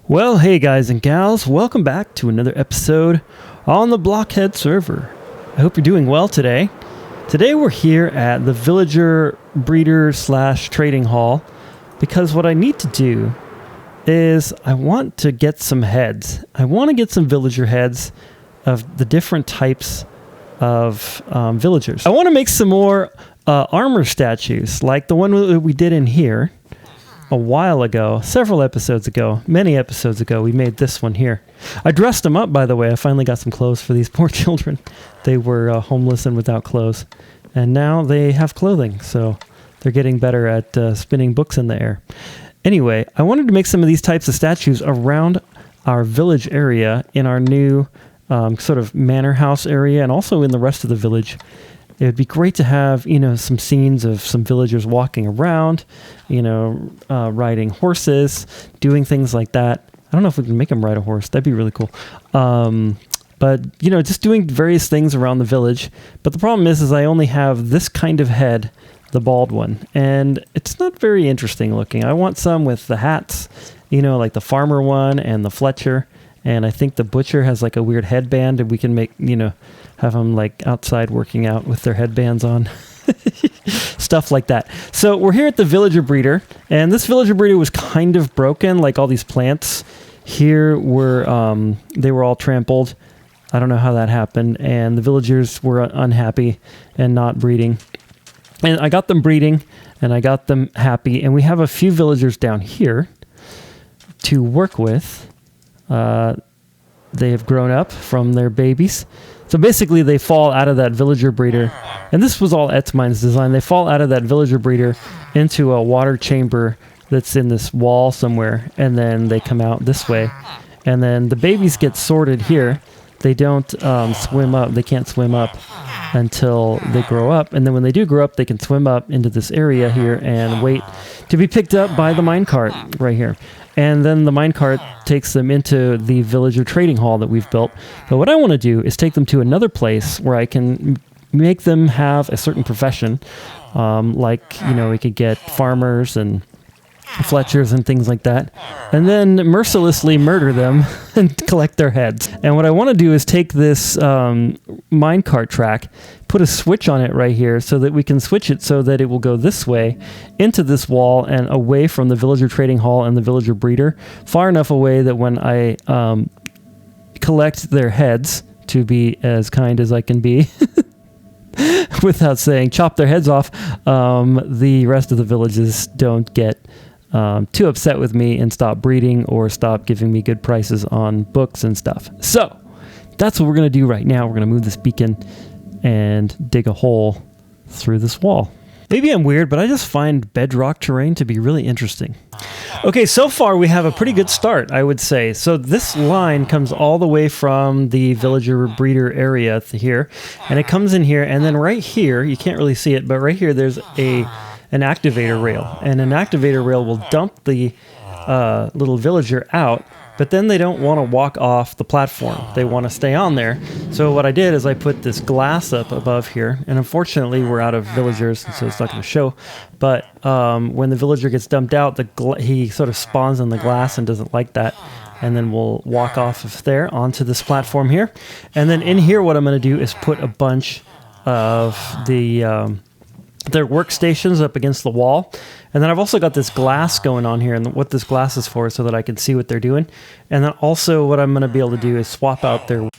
Well, hey guys and gals, welcome back to another episode on the Blockheads server. I hope you're doing well today. Today we're here at the villager breeder / trading hall because what I need to do is I want to get some heads. I want to get some villager heads of the different types of villagers. I want to make some more armor statues like the one that we did in here. A while ago, several episodes ago, many episodes ago, we made this one here. I dressed them up, by the way. I finally got some clothes for these poor children. They were homeless and without clothes. And now they have clothing, so they're getting better at spinning books in the air. Anyway, I wanted to make some of these types of statues around our village area in our new sort of manor house area and also in the rest of the village. It would be great to have, some scenes of some villagers walking around, riding horses, doing things like that. I don't know if we can make them ride a horse. That'd be really cool. But just doing various things around the village. But the problem is I only have this kind of head, the bald one, and it's not very interesting looking. I want some with the hats, like the farmer one and the Fletcher. And I think the butcher has like a weird headband, and we can make, have them like outside working out with their headbands on. Stuff like that. So we're here at the villager breeder, and this villager breeder was kind of broken, like all these plants here were, they were all trampled. I don't know how that happened, and the villagers were unhappy and not breeding. And I got them breeding, and I got them happy, and we have a few villagers down here to work with. They have grown up from their babies. So basically they fall out of that villager breeder. And this was all Etzmine's design. They fall out of that villager breeder into a water chamber that's in this wall somewhere. And then they come out this way. And then the babies get sorted here. They don't swim up. They can't swim up until they grow up. And then when they do grow up, they can swim up into this area here and wait to be picked up by the minecart right here. And then the minecart takes them into the villager trading hall that we've built. But what I want to do is take them to another place where I can make them have a certain profession. We could get farmers and Fletchers and things like that, and then mercilessly murder them and collect their heads. And what I want to do is take this minecart track, put a switch on it right here so that we can switch it so that it will go this way into this wall and away from the villager trading hall and the villager breeder, far enough away that when I collect their heads, to be as kind as I can be, without saying chop their heads off, the rest of the villages don't get too upset with me and stop breeding or stop giving me good prices on books and stuff. So that's what we're going to do right now. We're going to move this beacon and dig a hole through this wall. Maybe I'm weird, but I just find bedrock terrain to be really interesting. Okay, so far we have a pretty good start, I would say. So this line comes all the way from the villager breeder area here, and it comes in here, and then right here, you can't really see it, but right here there's an activator rail, and an activator rail will dump the little villager out, but then they don't want to walk off the platform. They want to stay on there. So what I did is I put this glass up above here, and unfortunately we're out of villagers, so it's not going to show. But when the villager gets dumped out, he sort of spawns in the glass and doesn't like that. And then we'll walk off of there onto this platform here. And then in here, what I'm going to do is put a bunch of their workstations up against the wall. And then I've also got this glass going on here, and what this glass is for is so that I can see what they're doing. And then also what I'm going to be able to do is swap out their...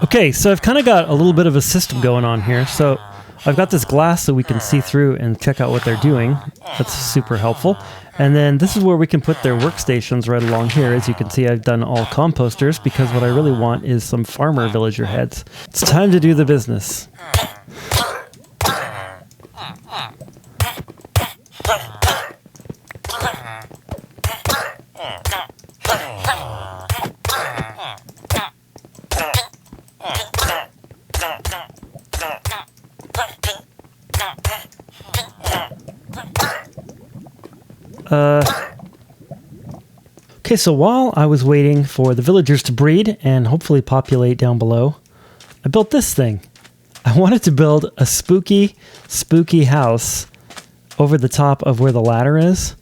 Okay, so I've kind of got a little bit of a system going on here. So I've got this glass so we can see through and check out what they're doing. That's super helpful. And then this is where we can put their workstations right along here. As you can see, I've done all composters because what I really want is some farmer villager heads. It's time to do the business. Okay, so while I was waiting for the villagers to breed and hopefully populate down below, I built this thing. I wanted to build a spooky house over the top of where the ladder is,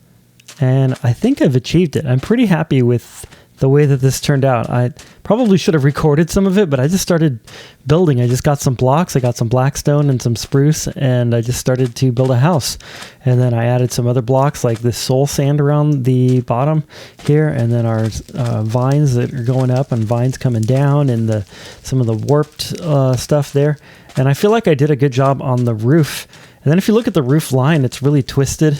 and I think I've achieved it. I'm pretty happy with the way that this turned out. I probably should have recorded some of it, but I just started building. I just got some blocks. I got some blackstone and some spruce, and I just started to build a house. And then I added some other blocks like this soul sand around the bottom here, and then our vines that are going up and vines coming down, and some of the warped stuff there. And I feel like I did a good job on the roof. And then if you look at the roof line, it's really twisted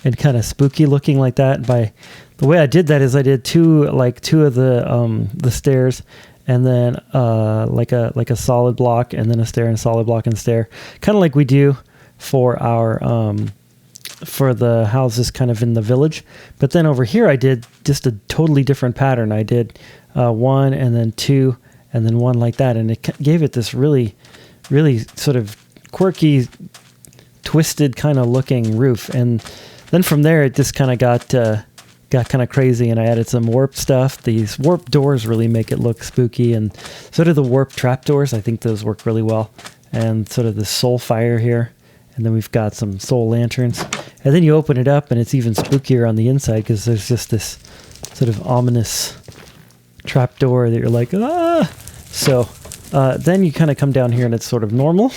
and kind of spooky looking like that. By the way I did that is I did two of the stairs, and then like a solid block, and then a stair, and a solid block and a stair, kind of like we do for our for the houses kind of in the village. But then over here I did just a totally different pattern. I did one, and then two, and then one like that, and it gave it this really sort of quirky, twisted kind of looking roof. And then from there it just kind of got kind of crazy, and I added some warped stuff. These warped doors really make it look spooky, and so do the warped trapdoors. I think those work really well. And sort of the soul fire here, and then we've got some soul lanterns. And then you open it up and it's even spookier on the inside because there's just this sort of ominous trapdoor that you're like, ah! So then you kind of come down here and it's sort of normal.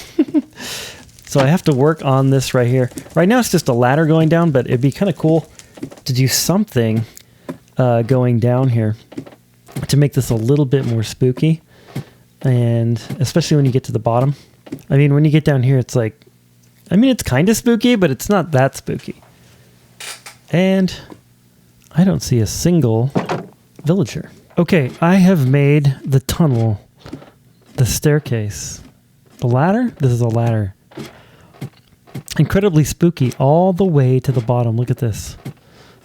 So I have to work on this right here. Right now it's just a ladder going down, but it'd be kind of cool to do something going down here to make this a little bit more spooky. And especially when you get to the bottom. I mean, when you get down here, it's like, I mean, it's kind of spooky, but it's not that spooky. And I don't see a single villager. Okay, I have made the tunnel, the staircase, the ladder. This is a ladder. Incredibly spooky all the way to the bottom. Look at this.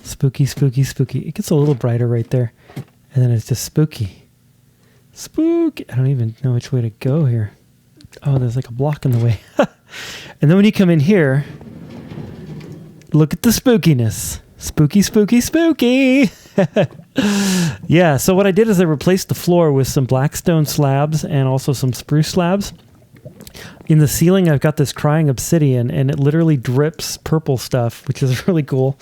Spooky, spooky, spooky. It gets a little brighter right there. And then it's just spooky. Spooky. I don't even know which way to go here. Oh, there's like a block in the way. And then when you come in here, look at the spookiness. Spooky, spooky, spooky. Yeah, so what I did is I replaced the floor with some blackstone slabs and also some spruce slabs. In the ceiling, I've got this crying obsidian, and it literally drips purple stuff, which is really cool.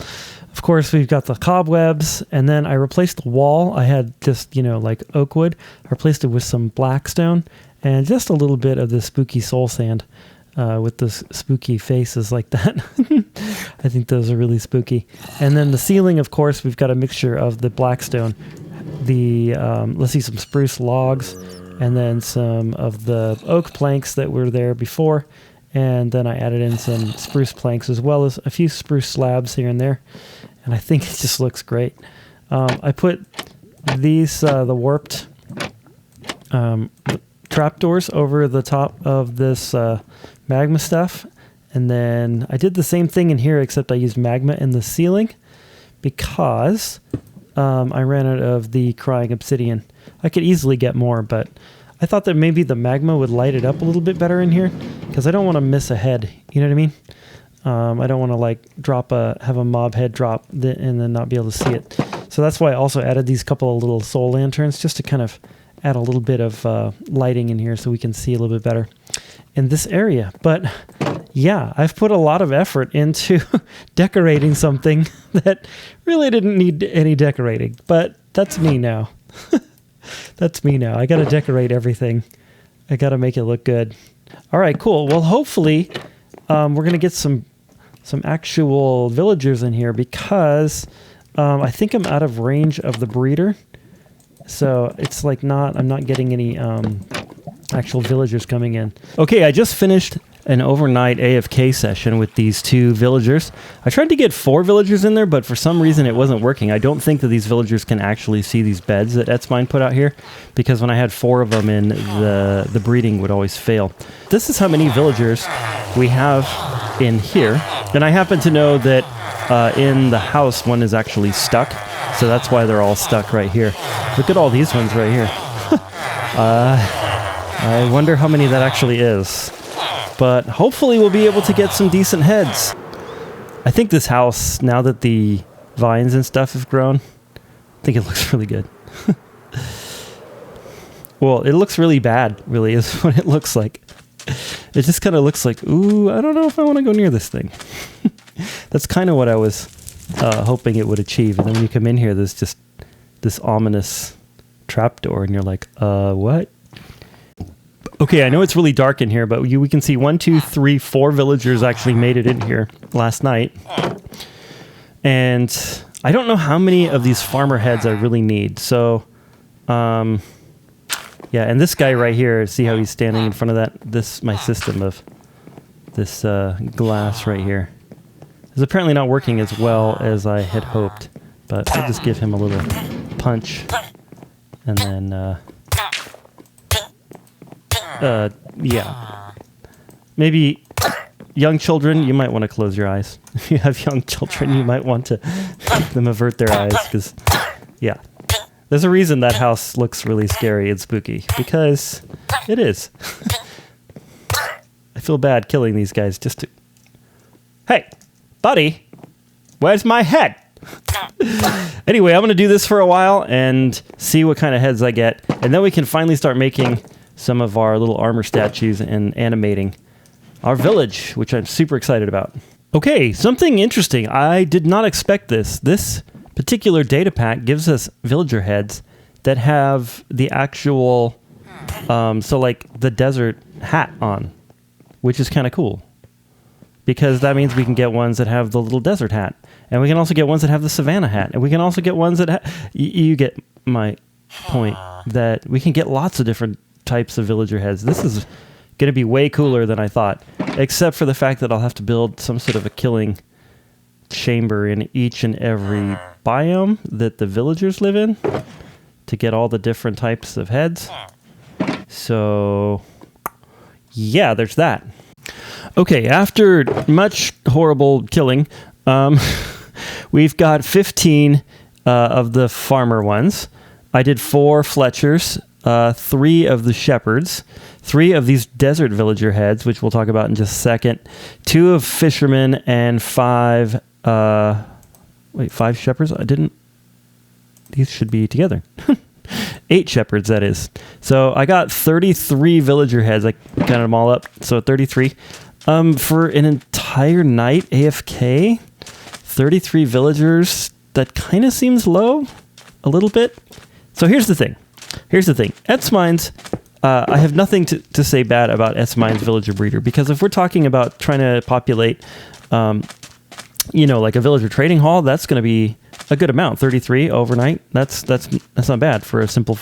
Of course, we've got the cobwebs, and then I replaced the wall. I had just, like oak wood. I replaced it with some blackstone and just a little bit of the spooky soul sand with the spooky faces like that. I think those are really spooky. And then the ceiling, of course, we've got a mixture of the blackstone, let's see, some spruce logs, and then some of the oak planks that were there before. And then I added in some spruce planks as well as a few spruce slabs here and there. And I think it just looks great. I put these, the warped trapdoors over the top of this magma stuff. And then I did the same thing in here, except I used magma in the ceiling because I ran out of the crying obsidian. I could easily get more, but I thought that maybe the magma would light it up a little bit better in here because I don't want to miss a head. You know what I mean? I don't want to have a mob head drop and then not be able to see it. So that's why I also added these couple of little soul lanterns just to kind of add a little bit of lighting in here so we can see a little bit better in this area. But yeah, I've put a lot of effort into decorating something that really didn't need any decorating, but that's me now. That's me now. I got to decorate everything. I got to make it look good. All right, cool. Well, hopefully we're going to get some actual villagers in here because I think I'm out of range of the breeder. So it's like I'm not getting any actual villagers coming in. Okay, I just finished an overnight AFK session with these two villagers. I tried to get 4 villagers in there, but for some reason it wasn't working. I don't think that these villagers can actually see these beds that Etzmine put out here, because when I had 4 of them in, the breeding would always fail. This is how many villagers we have in here. And I happen to know that in the house one is actually stuck, so that's why they're all stuck right here. Look at all these ones right here. I wonder how many that actually is. But hopefully we'll be able to get some decent heads. I think this house, now that the vines and stuff have grown, I think it looks really good. Well, it looks really bad, really, is what it looks like. It just kind of looks like, ooh, I don't know if I want to go near this thing. That's kind of what I was hoping it would achieve. And then when you come in here, there's just this ominous trapdoor, and you're like, what? Okay, I know it's really dark in here, but we can see 1, 2, 3, 4 villagers actually made it in here last night. And I don't know how many of these farmer heads I really need. So, yeah, and this guy right here, see how he's standing in front of my system of this glass right here. It's apparently not working as well as I had hoped, but I'll just give him a little punch. And then, yeah. Maybe young children, you might want to close your eyes. If you have young children, you might want to make them avert their eyes, because, yeah. There's a reason that house looks really scary and spooky, because it is. I feel bad killing these guys just to... Hey, buddy, where's my head? Anyway, I'm going to do this for a while and see what kind of heads I get, and then we can finally start making some of our little armor statues and animating our village, which I'm super excited about. Okay, something interesting. I did not expect this. This particular data pack gives us villager heads that have the actual, so like the desert hat on, which is kind of cool. Because that means we can get ones that have the little desert hat. And we can also get ones that have the savannah hat. And we can also get ones that you get my point, that we can get lots of different types of villager heads. This is going to be way cooler than I thought. Except for the fact that I'll have to build some sort of a killing chamber in each and every biome that the villagers live in to get all the different types of heads. So, yeah, there's that. Okay, after much horrible killing, we've got 15 of the farmer ones. I did 4 Fletchers, 3 of the shepherds, 3 of these desert villager heads, which we'll talk about in just a second, 2 of fishermen, and 5 shepherds? These should be together. 8 shepherds, that is. So I got 33 villager heads. I counted them all up, so 33. For an entire night AFK, 33 villagers, that kind of seems low, a little bit. So here's the thing. Etzmines, I have nothing to say bad about Etzmines Villager Breeder, because if we're talking about trying to populate, like a villager trading hall, that's going to be a good amount. 33 overnight. That's not bad for a simple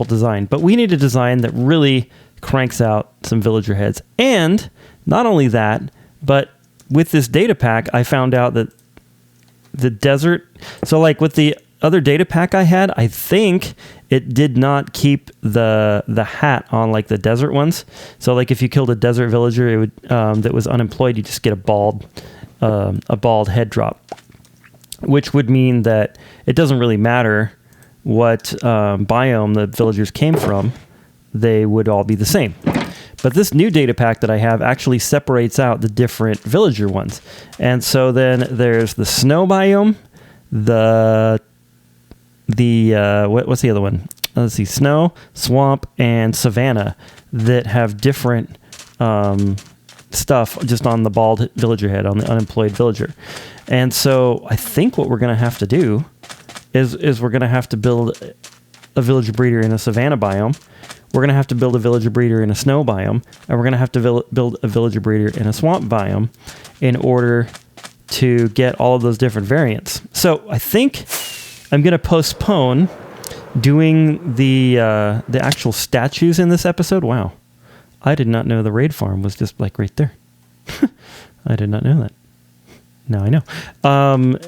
design. But we need a design that really cranks out some villager heads. And not only that, but with this data pack, I found out that the desert, so like with the other data pack I had, I think it did not keep the hat on like the desert ones. So like if you killed a desert villager, it would that was unemployed, you just get a bald head drop, which would mean that it doesn't really matter what biome the villagers came from, they would all be the same. But this new data pack that I have actually separates out the different villager ones. And so then there's the snow biome, what's the other one? Let's see, snow, swamp, and savannah that have different stuff just on the bald villager head, on the unemployed villager. And so I think what we're going to have to do is we're going to have to build a villager breeder in a savannah biome. We're going to have to build a villager breeder in a snow biome, and we're going to have to build a villager breeder in a swamp biome in order to get all of those different variants. So I think I'm going to postpone doing the actual statues in this episode. Wow. I did not know the raid farm was just like right there. I did not know that. Now I know.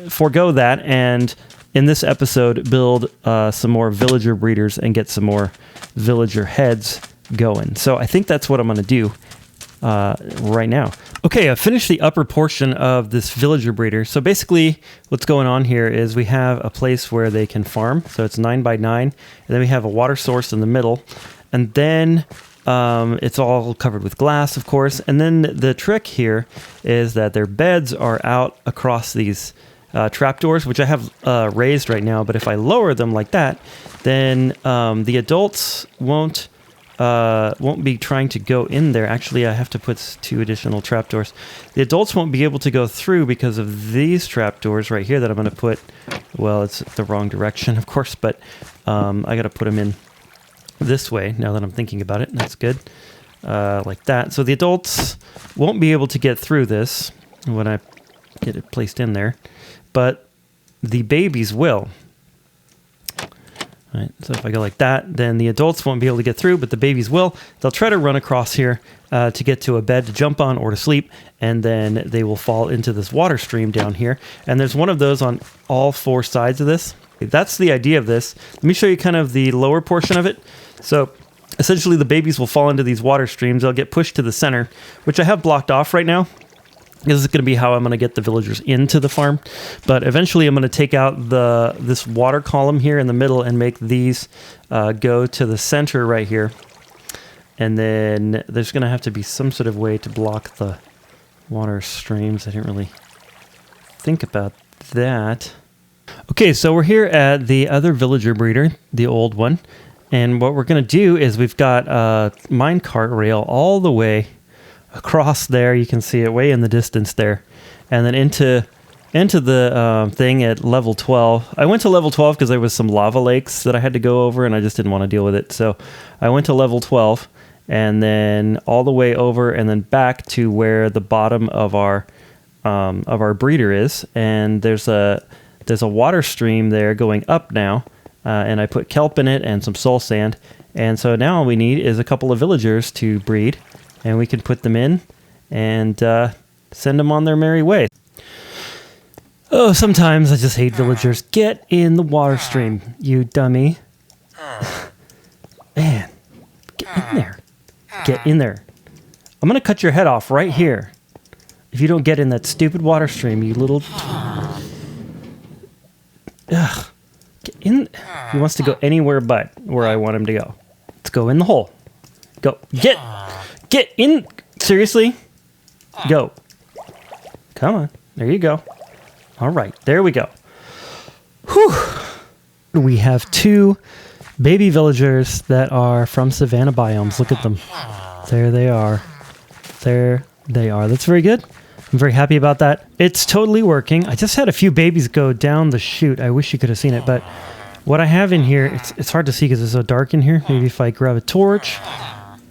Forgo that, and in this episode, build some more villager breeders and get some more villager heads going. So I think that's what I'm going to do right now. Okay, I finished the upper portion of this villager breeder. So basically what's going on here is we have a place where they can farm. So it's 9 by 9. And then we have a water source in the middle. And then it's all covered with glass, of course. And then the trick here is that their beds are out across these trapdoors, which I have raised right now. But if I lower them like that, then the adults won't won't be trying to go in there. Actually, I have to put 2 additional trapdoors. The adults won't be able to go through because of these trapdoors right here that I'm going to put. Well, it's the wrong direction, of course, but I got to put them in this way now that I'm thinking about it. That's good. Like that. So the adults won't be able to get through this when I get it placed in there, but the babies will. All right, so if I go like that, then the adults won't be able to get through, but the babies will. They'll try to run across here to get to a bed to jump on or to sleep, and then they will fall into this water stream down here. And there's one of those on all 4 sides of this. That's the idea of this. Let me show you kind of the lower portion of it. So essentially the babies will fall into these water streams. They'll get pushed to the center, which I have blocked off right now. This is going to be how I'm going to get the villagers into the farm. But eventually I'm going to take out this water column here in the middle and make these go to the center right here. And then there's going to have to be some sort of way to block the water streams. I didn't really think about that. Okay, so we're here at the other villager breeder, the old one. And what we're going to do is we've got a minecart rail all the way across there. You can see it way in the distance there, and then into the thing at level 12. I went to level 12 because there was some lava lakes that I had to go over, and I just didn't want to deal with it. So I went to level 12, and then all the way over, and then back to where the bottom of our breeder is. And there's a water stream there going up now, and I put kelp in it and some soul sand. And so now all we need is a couple of villagers to breed. And we can put them in and send them on their merry way. Oh, sometimes I just hate villagers. Get in the water stream, you dummy. Man, get in there. Get in there. I'm going to cut your head off right here if you don't get in that stupid water stream, you little... Ugh. Get in. He wants to go anywhere but where I want him to go. Let's go in the hole. Go. Get in. Seriously? Go. Come on. There you go. All right. There we go. Whew. We have 2 baby villagers that are from savannah biomes. Look at them. There they are. There they are. That's very good. I'm very happy about that. It's totally working. I just had a few babies go down the chute. I wish you could have seen it, but what I have in here, it's hard to see because it's so dark in here. Maybe if I grab a torch.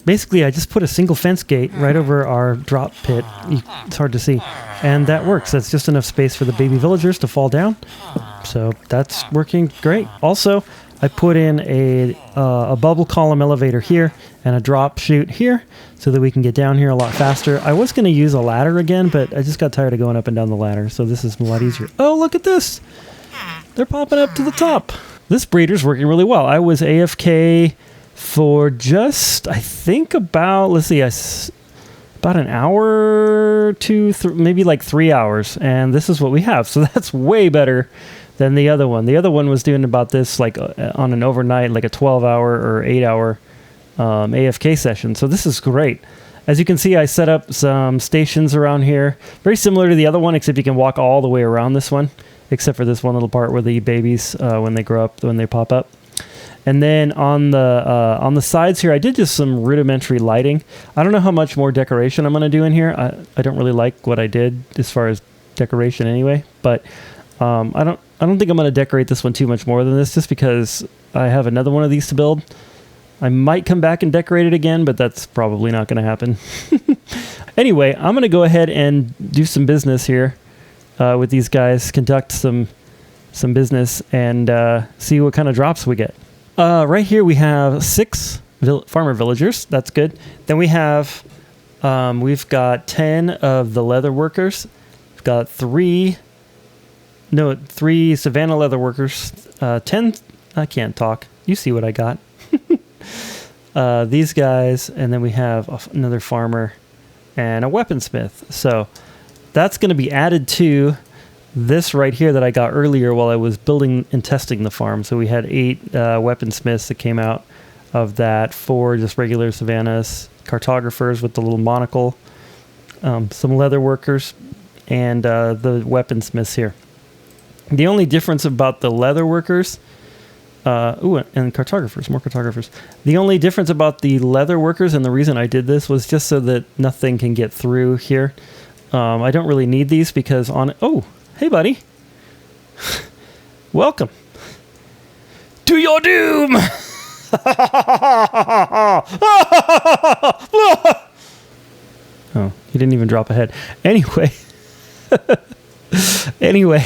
Basically, I just put a single fence gate right over our drop pit. It's hard to see. And that works. That's just enough space for the baby villagers to fall down. So that's working great. Also, I put in a bubble column elevator here and a drop chute here so that we can get down here a lot faster. I was going to use a ladder again, but I just got tired of going up and down the ladder. So this is a lot easier. Oh, look at this. They're popping up to the top. This breeder's working really well. I was AFK for just, I think about, let's see, about an hour, 2, maybe like 3 hours. And this is what we have. So that's way better than the other one. The other one was doing about this like on an overnight, like a 12-hour or 8-hour AFK session. So this is great. As you can see, I set up some stations around here. Very similar to the other one, except you can walk all the way around this one, except for this one little part where the babies, when they grow up, when they pop up. And then on the sides here, I did just some rudimentary lighting. I don't know how much more decoration I'm going to do in here. I don't really like what I did as far as decoration anyway. But I don't think I'm going to decorate this one too much more than this, just because I have another one of these to build. I might come back and decorate it again, but that's probably not going to happen. Anyway, I'm going to go ahead and do some business here with these guys, conduct some business, and see what kind of drops we get. Right here we have 6 farmer villagers. That's good. Then we have, we've got 10 of the leather workers. We've got 3 savannah leather workers. 10, I can't talk. You see what I got. These guys, and then we have another farmer and a weaponsmith. So that's going to be added to this right here that I got earlier while I was building and testing the farm. So we had 8 weaponsmiths that came out of that, 4 just regular savannahs, cartographers with the little monocle, some leather workers, and the weaponsmiths here. The only difference about the leather workers Ooh, and cartographers, more cartographers. The only difference about the leather workers, and the reason I did this, was just so that nothing can get through here. I don't really need these because oh, hey buddy. Welcome to your doom. Oh, he didn't even drop a head. Anyway. Anyway.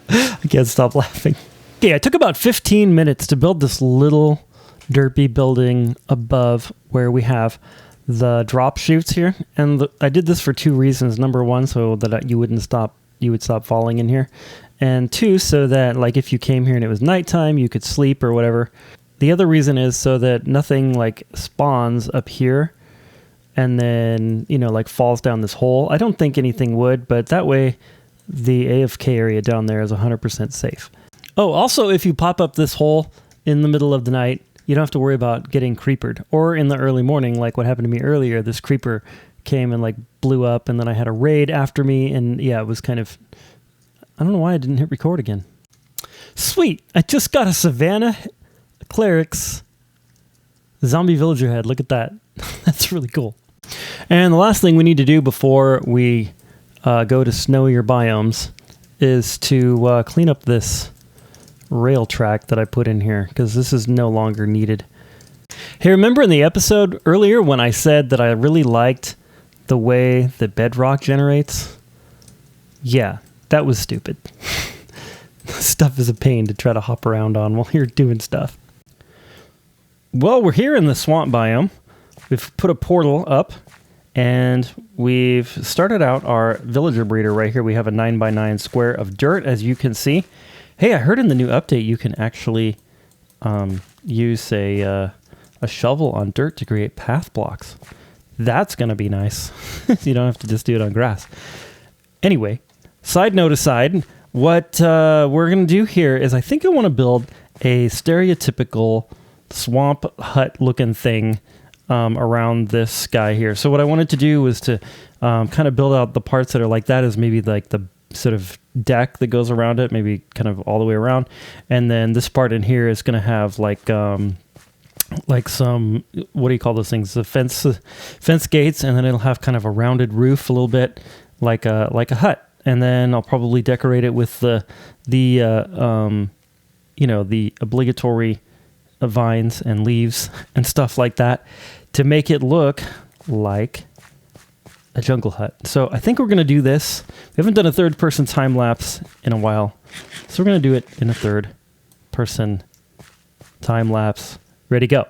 I can't stop laughing. Okay, it took about 15 minutes to build this little derpy building above where we have the drop chutes here. And I did this for two reasons. Number one, so that you would stop falling in here. And two, so that like if you came here and it was nighttime, you could sleep or whatever. The other reason is so that nothing like spawns up here and then, you know, like falls down this hole. I don't think anything would, but that way the AFK area down there is 100% safe. Oh, also, if you pop up this hole in the middle of the night, you don't have to worry about getting creepered. Or in the early morning, like what happened to me earlier, this creeper came and like blew up, and then I had a raid after me, and yeah, it was kind of... I don't know why I didn't hit record again. Sweet! I just got a savannah cleric's zombie villager head. Look at that. That's really cool. And the last thing we need to do before we go to snowier biomes is to clean up this rail track that I put in here, because this is no longer needed. Hey, remember in the episode earlier when I said that I really liked the way that bedrock generates? Yeah, that was stupid. Stuff is a pain to try to hop around on while you're doing stuff. Well, we're here in the swamp biome. We've put a portal up, and we've started out our villager breeder right here. We have a 9x9 square of dirt, as you can see. Hey, I heard in the new update you can actually use a shovel on dirt to create path blocks. That's going to be nice. You don't have to just do it on grass. Anyway, side note aside, what we're going to do here is I think I want to build a stereotypical swamp hut looking thing around this guy here. So what I wanted to do was to kind of build out the parts that are like that, as maybe like the sort of deck that goes around it, maybe kind of all the way around. And then this part in here is going to have like some, what do you call those things? The fence gates, and then it'll have kind of a rounded roof a little bit like a hut. And then I'll probably decorate it with the obligatory vines and leaves and stuff like that to make it look like a jungle hut. So I think we're going to do this. We haven't done a third person time lapse in a while, so we're going to do it in a third person time lapse. Ready, go.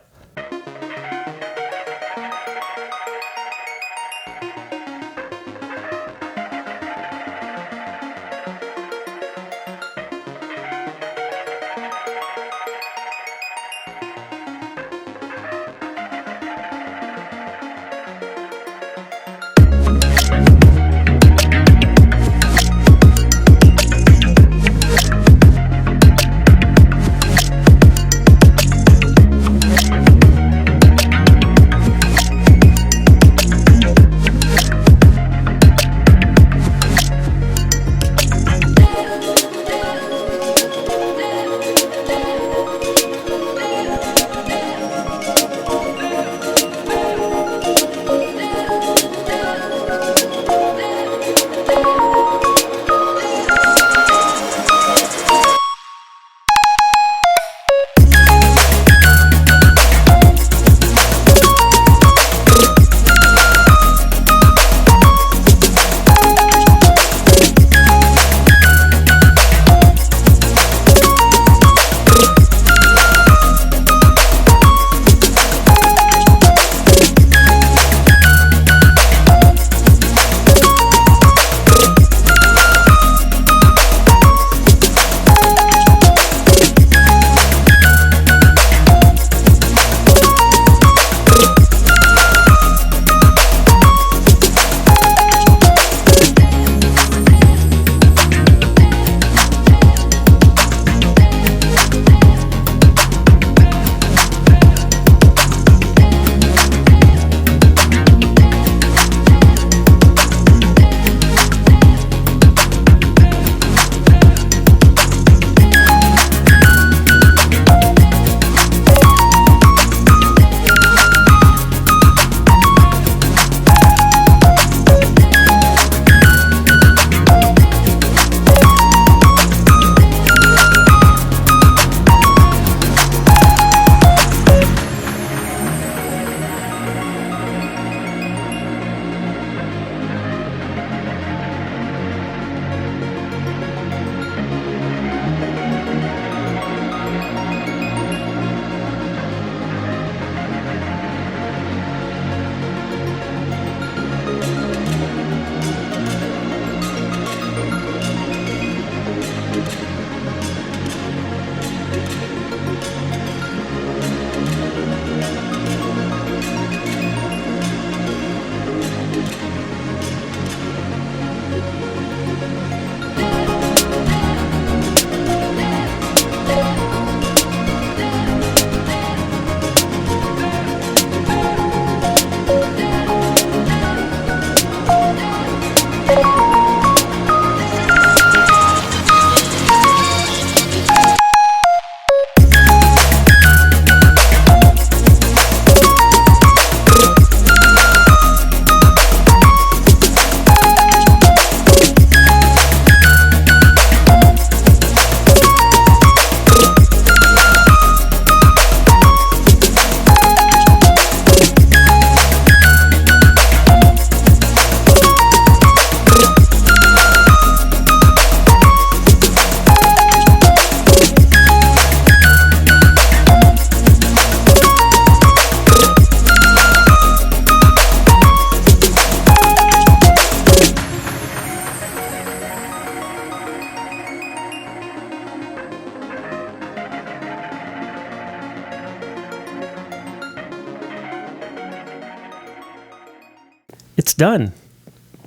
It's done.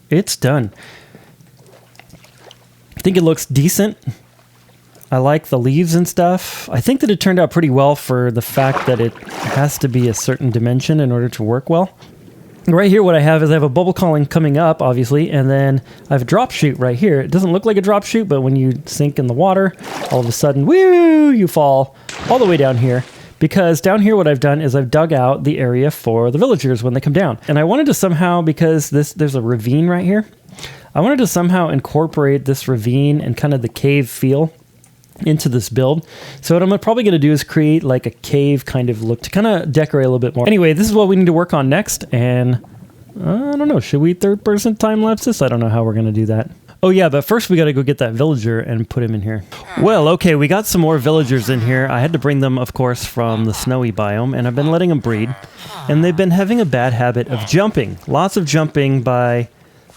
It's done. I think it looks decent. I like the leaves and stuff. I think that it turned out pretty well for the fact that it has to be a certain dimension in order to work well. Right here, what I have is I have a bubble colony coming up, obviously, and then I have a drop chute right here. It doesn't look like a drop chute, but when you sink in the water, all of a sudden, woo, you fall all the way down here. Because down here, what I've done is I've dug out the area for the villagers when they come down. And I wanted to somehow, because there's a ravine right here, I wanted to somehow incorporate this ravine and kind of the cave feel into this build. So what I'm probably going to do is create like a cave kind of look to kind of decorate a little bit more. Anyway, this is what we need to work on next. And I don't know, should we third person time lapse this? I don't know how we're going to do that. Oh yeah, but first we got to go get that villager and put him in here. Well, okay, we got some more villagers in here. I had to bring them, of course, from the snowy biome, and I've been letting them breed. And they've been having a bad habit of jumping. Lots of jumping by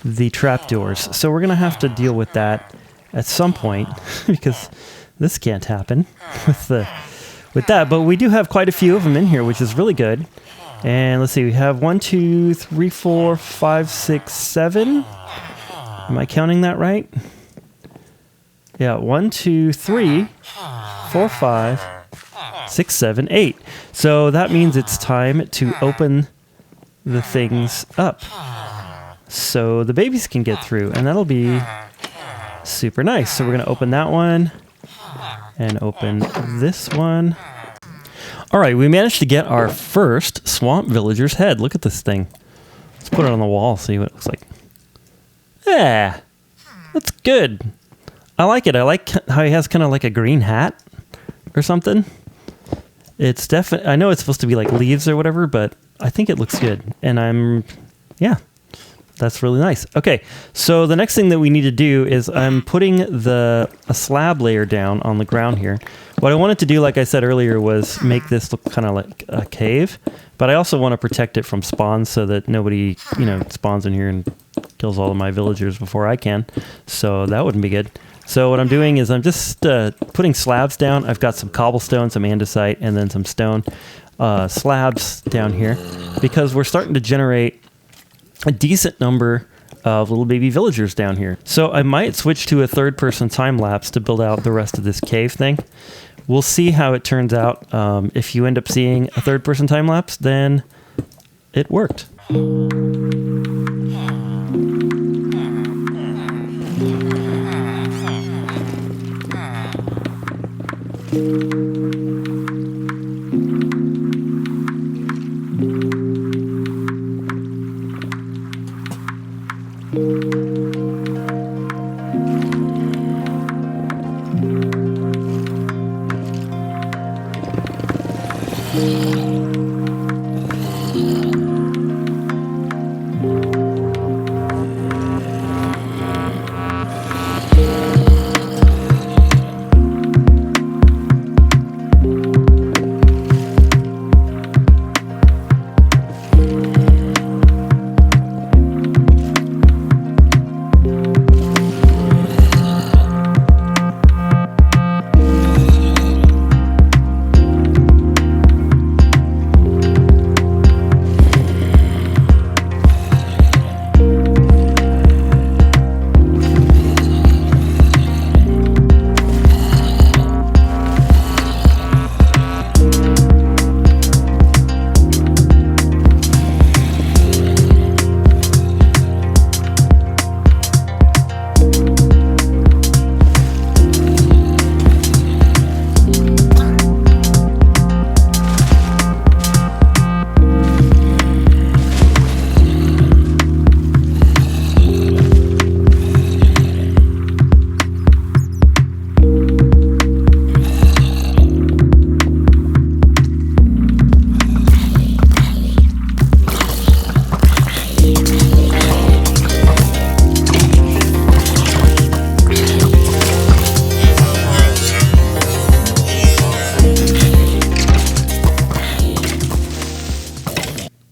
the trapdoors. So we're going to have to deal with that at some point because this can't happen with that, but we do have quite a few of them in here, which is really good. And let's see, we have 1, 2, 3, 4, 5, 6, 7. Am I counting that right? Yeah, 1, 2, 3, 4, 5, 6, 7, 8. So that means it's time to open the things up so the babies can get through, and that'll be super nice. So we're going to open that one. And open this one. All right, we managed to get our first swamp villager's head. Look at this thing. Let's put it on the wall, see what it looks like. Yeah, that's good. I like it. I like how he has kind of like a green hat or something. It's definitely, I know it's supposed to be like leaves or whatever, but I think it looks good. And yeah. That's really nice. Okay, so the next thing that we need to do is I'm putting a slab layer down on the ground here. What I wanted to do, like I said earlier, was make this look kind of like a cave, but I also want to protect it from spawns so that nobody, spawns in here and kills all of my villagers before I can. So that wouldn't be good. So what I'm doing is I'm just putting slabs down. I've got some cobblestone, some andesite, and then some stone slabs down here because we're starting to generate a decent number of little baby villagers down here. So I might switch to a third person time lapse to build out the rest of this cave thing. We'll see how it turns out. If you end up seeing a third person time lapse, then it worked.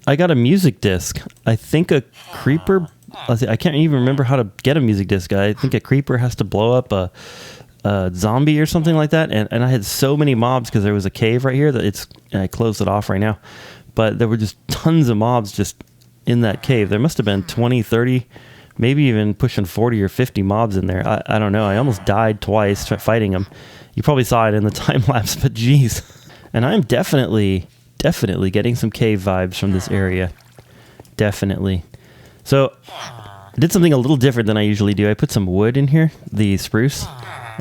I got a music disc. I think a creeper... I can't even remember how to get a music disc. I think a creeper has to blow up a zombie or something like that. And I had so many mobs because there was a cave right here that I closed it off right now. But there were just tons of mobs just in that cave. There must have been 20, 30, maybe even pushing 40 or 50 mobs in there. I don't know. I almost died twice fighting them. You probably saw it in the time lapse, but geez. And I'm definitely getting some cave vibes from this area. Definitely. So I did something a little different than I usually do. I put some wood in here, the spruce,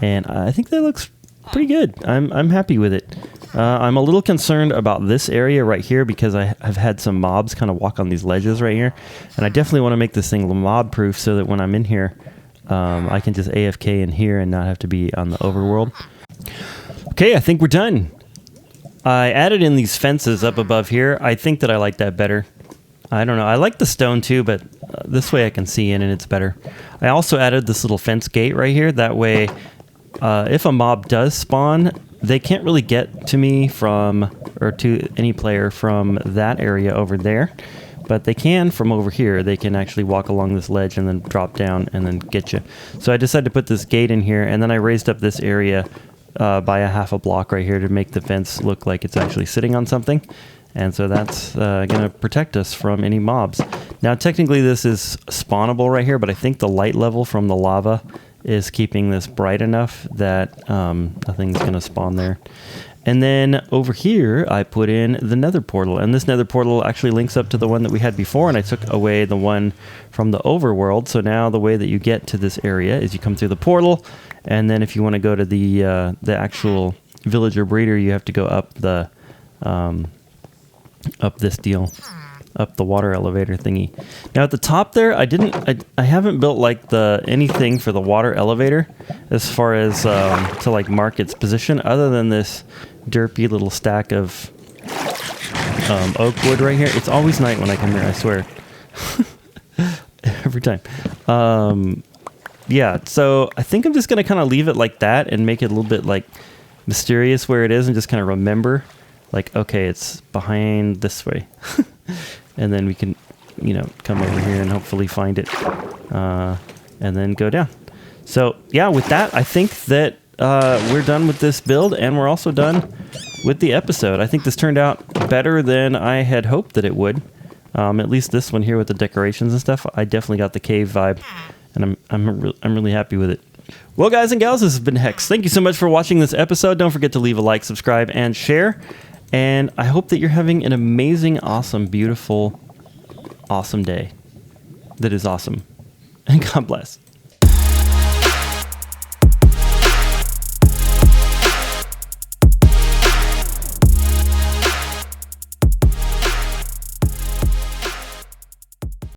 and I think that looks pretty good. I'm happy with it. I'm a little concerned about this area right here because I have had some mobs kind of walk on these ledges right here, and I definitely want to make this thing mob proof so that when I'm in here, I can just AFK in here and not have to be on the overworld. Okay, I think we're done. I added in these fences up above here. I think that I like that better. I don't know. I like the stone too, but this way I can see in and it's better. I also added this little fence gate right here. That way, if a mob does spawn, they can't really get to me or to any player from that area over there. But they can from over here. They can actually walk along this ledge and then drop down and then get you. So I decided to put this gate in here, and then I raised up this area by a half a block right here to make the fence look like it's actually sitting on something. And so that's going to protect us from any mobs. Now, technically, this is spawnable right here, but I think the light level from the lava is keeping this bright enough that nothing's going to spawn there. And then over here, I put in the nether portal. And this nether portal actually links up to the one that we had before, and I took away the one from the overworld. So now the way that you get to this area is you come through the portal, and then if you want to go to the actual villager breeder, you have to go up the... up this deal, up the water elevator thingy. Now at the top there, I haven't built like anything for the water elevator as far as to like mark its position, other than this derpy little stack of oak wood right here. It's always night when I come here, I swear. Every time. Yeah, so I think I'm just gonna kind of leave it like that and make it a little bit like mysterious where it is, and just kind of remember, like, okay, it's behind this way. And then we can, you know, come over here and hopefully find it, and then go down. So yeah, with that, I think that we're done with this build, and we're also done with the episode. I think this turned out better than I had hoped that it would. At least this one here with the decorations and stuff. I definitely got the cave vibe, and I'm really happy with it. Well, guys and gals, this has been Hex. Thank you so much for watching this episode. Don't forget to leave a like, subscribe, and share. And I hope that you're having an amazing, awesome, beautiful, awesome day that is awesome. And God bless.